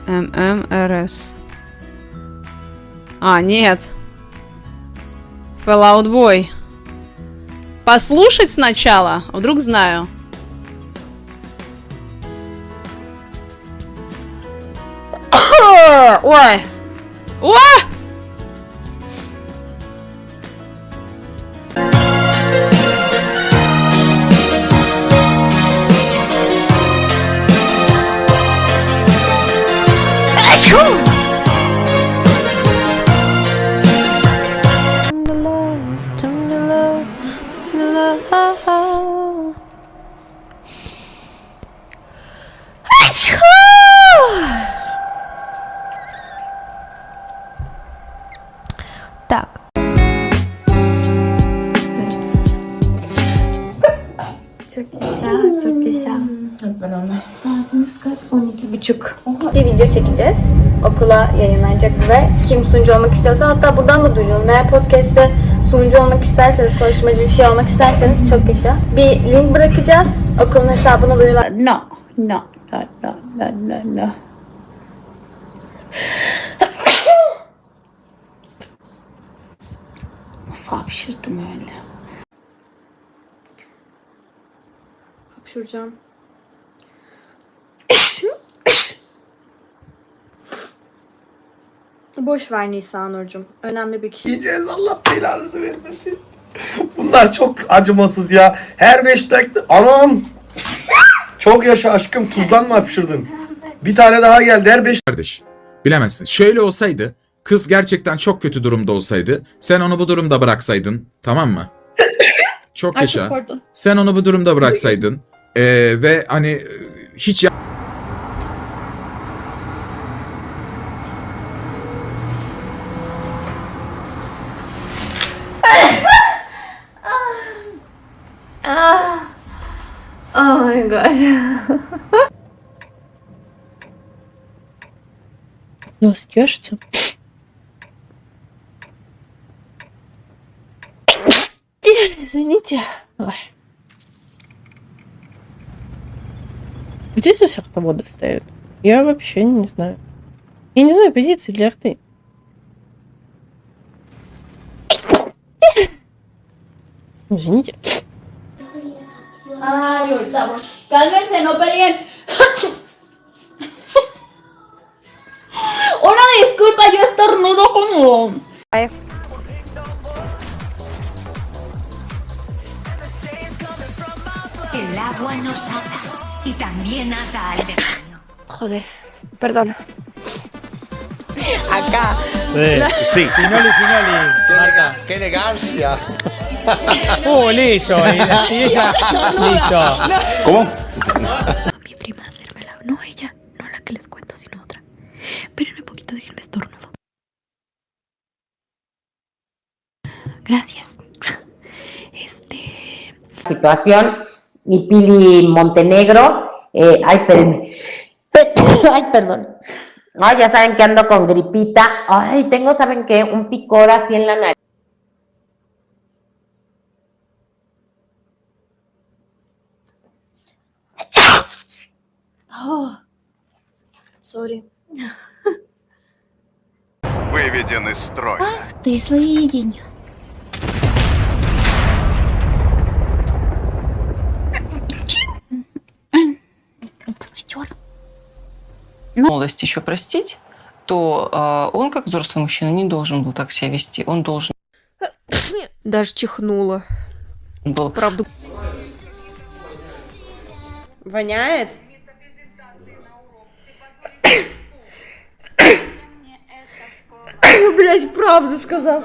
ММРС. А, нет. Fallout Boy. Послушать сначала? Вдруг знаю. Ой. О! Так. Çok güzel. Hep beraber. Bir video çekeceğiz. Okula yayınlanacak ve kim sunucu olmak istiyorsa, hatta buradan da duyuralım. Eğer podcast'te sunucu olmak isterseniz, konuşmacı bir şey olmak isterseniz çok yaşa. Bir link bırakacağız. Okulun hesabına duyurlar. No. Nasıl hapşırdım öyle? Hapşuracağım. Boş ver Nisa Nurcuğum. Önemli bir kişi. Yiyeceğiz, Allah belanızı vermesin. Bunlar çok acımasız ya. Her 5 dakika... Anam! Çok yaşa aşkım, tuzdan mı hapşırdın? Bir tane daha geldi her 5... Kardeş, bilemezsin. Şöyle olsaydı, kız gerçekten çok kötü durumda olsaydı, sen onu bu durumda bıraksaydın, tamam mı? Çok yaşa. Sen onu bu durumda bıraksaydın ve hani hiç Oh my god. Ну, стяжется. Извините. Ой. Где здесь автоводы встают? Я вообще не знаю. Я не знаю позиции для арты. Извините. Ay, ahorita voy. Cálmense, no peleen. Una disculpa, yo estornudo como... El agua nos ata y también ata al demonio. Joder, perdón. Acá. Sí. Finoli, Marca. ¡Qué elegancia! Listo. Y ella, listo. ¿Cómo? Mi prima hacérmela, no ella, no la que les cuento, sino otra. Pero un poquito, déjenme estornudo. Gracias. Situación y Pili Montenegro, ay, espérenme. Ay, perdón. Ay, ya saben que ando con gripita. Ay, tengo, ¿saben qué? Un picor así en la nariz. Oh, sorry. Выведен из строя. Ты слыдень. Молодость еще простить, то он, как взрослый мужчина, не должен был так себя вести. Он должен Даже чихнула. был... Правда. Воняет? Блять, правду сказал.